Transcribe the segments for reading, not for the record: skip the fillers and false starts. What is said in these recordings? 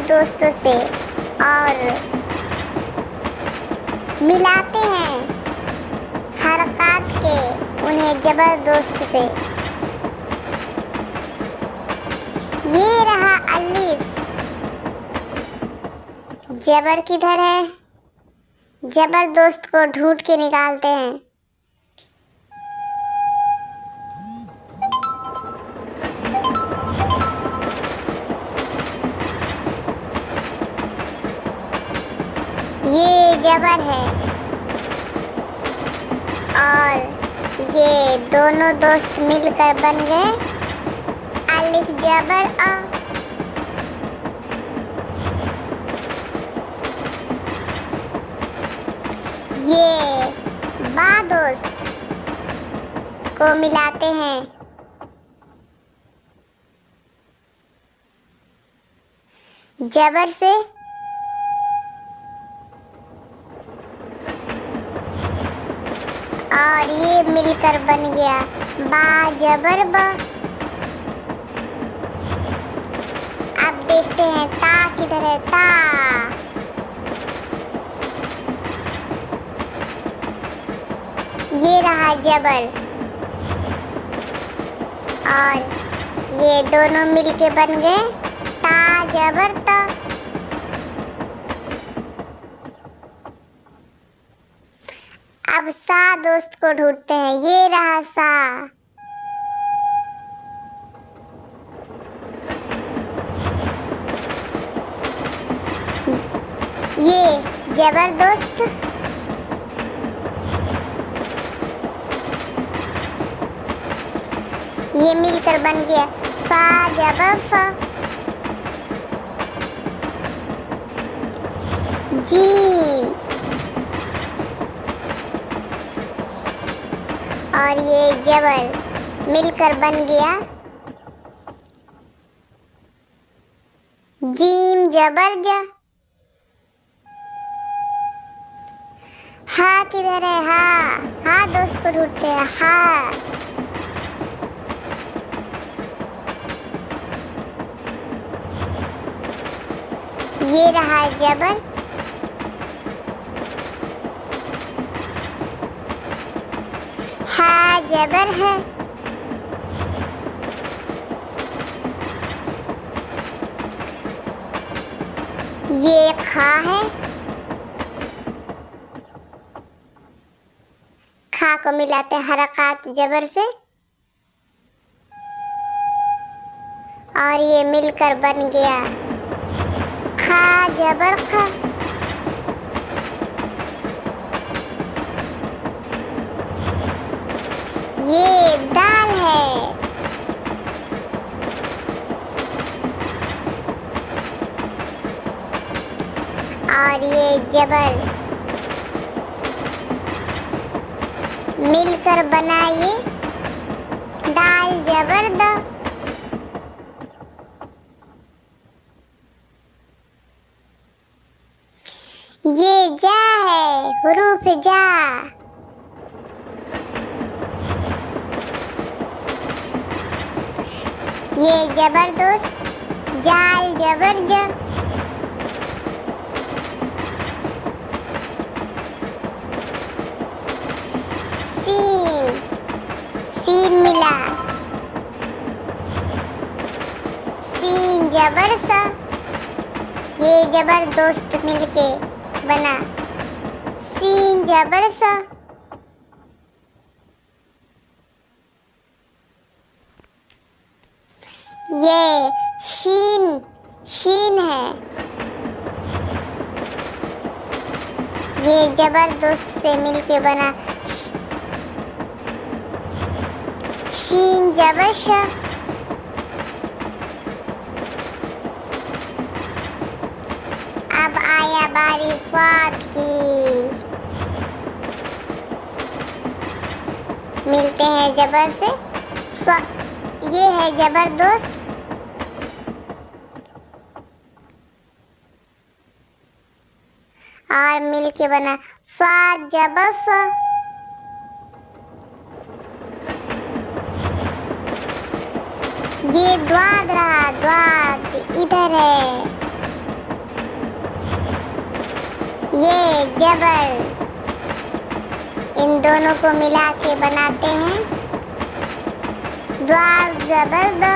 दोस्तों से और मिलाते हैं हरकत के उन्हें जबरदस्त से। ये रहा अलिफ, जबर किधर है? जबरदस्त को ढूंढ के निकालते हैं। ये जबर है और ये दोनों दोस्त मिलकर बन गए अलिफ जबर अ। ये बा दोस्त को मिलाते हैं जबर से और ये मिलकर बन गया बा जबर ब। अब देखते हैं ता किधर है? ता ये रहा जबर और ये दोनों मिलके बन गए ता जबर त। अब सा दोस्त को ढूंढते हैं। ये रहा सा, ये जबरदस्त ये मिलकर बन गया सा जबर फ। जीम और ये जबर मिलकर बन गया जीम जबर ज। हा किधर है? हा हा दोस्त को ढूंढते हैं। हा ये रहा जबर हा जबर है। ये खा है, खा को मिलाते हैं हरकत जबर से और ये मिलकर बन गया खा जबर खा। ये दाल है और ये जबर मिलकर बनाइए दाल जबर द। ये जा है, हुरूफ जा। ये जबरदस्त जाल जबर ज। सीन सीन मिला सीन जबर सा। ये जबरदस्त मिलके बना सीन जबर सा। ये शीन शीन है, ये जबरदस्त से मिलके बना शीन जबर श। अब आया बारी स्वाद की। मिलते हैं जबर से ये है जबरदस्त और मिलके बना स्वाद जबस। ये द्वाद रहा, द्वाद इधर है। ये जबर, इन दोनों को मिला के बनाते हैं द्वा जबर द।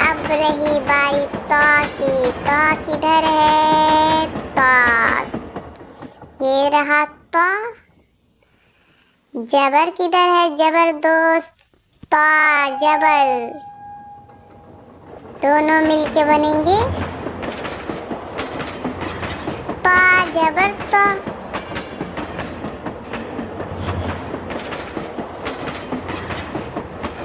अब रही बारी ता की। ता किधर है? ता, ये रहा ता। जबर किधर है? जबर दोस्त, ता जबर, दोनों मिलके बनेंगे ता जबर ता।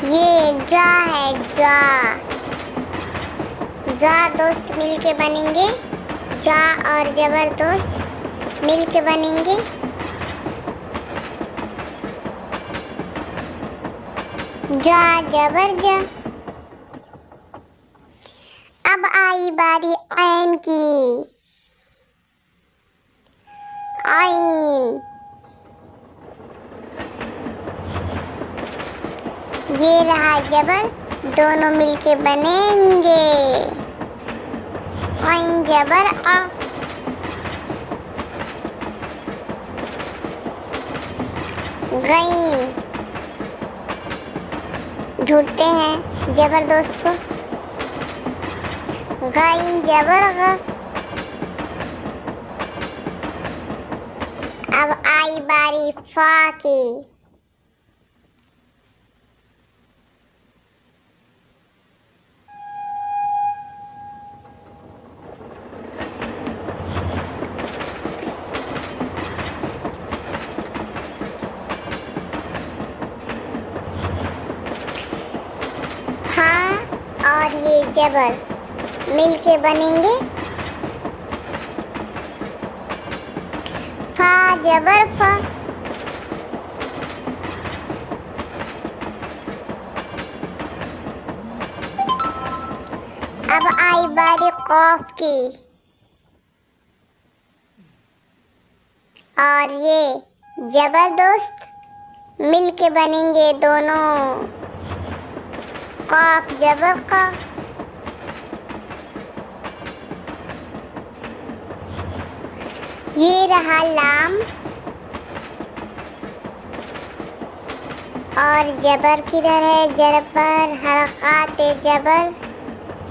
ये जा है, जा, जा दोस्त मिलके बनेंगे, जा और जबर दोस्त मिलके बनेंगे जा जबर जा। अब आई बारी ऐन की। ऐन, ये रहा जबर, दोनों मिलके बनेंगे ऐन जबर आ। गईन, ढूंढते हैं जबर दोस्त को। गईन जबर ग। अब आई बारी फा की। फा और ये जबर मिलके बनेंगे फा जबर फा। अब आई बारी कॉफ की और ये जबर दोस्त मिलके बनेंगे दोनों कॉफ जबर का। ये रहा लाम और जबर किधर है? जबर हरकत जबर,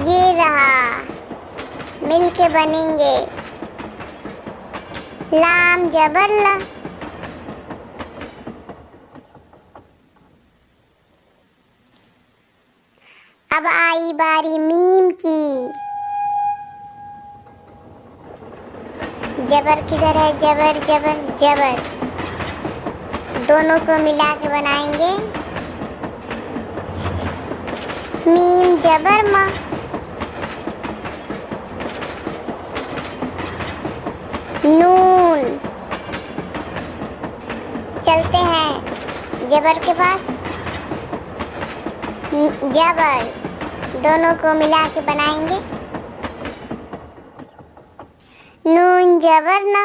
ये रहा, मिलके बनेंगे लाम जबर ला। अब आई बारी मीम की। जबर किधर है? जबर जबर जबर, दोनों को मिला के बनाएंगे मीम जबर मा। नून, चलते हैं जबर के पास। जबर, दोनों को मिला के बनाएंगे नून जबर ना।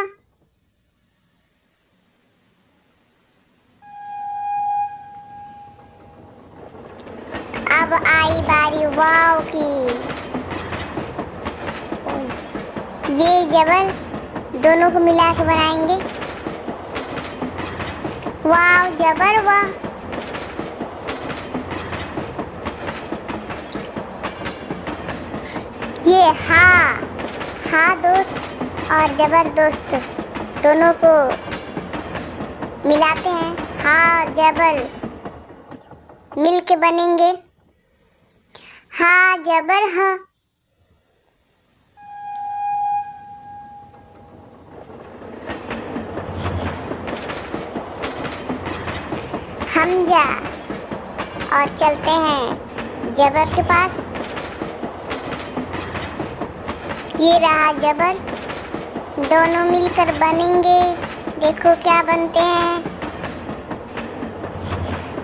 अब आई बारी वाव की। ये जबर, दोनों को मिला के बनाएंगे वाव जबर वाह। ये हा, हा दोस्त और जबर दोस्त दोनों को मिलाते हैं हा जबर, मिलके बनेंगे हा जबर हा। हमजा और चलते हैं जबर के पास। ये रहा जबर, दोनों मिलकर बनेंगे, देखो क्या बनते हैं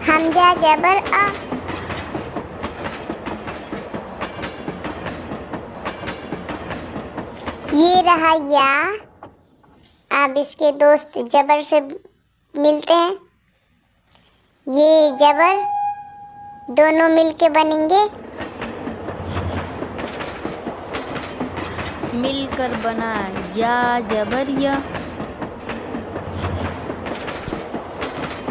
हमजा जबर आ। ये रहा या। अब इसके दोस्त जबर से मिलते हैं, ये जबर, दोनों मिलके बनेंगे मिलकर बना या जबर य।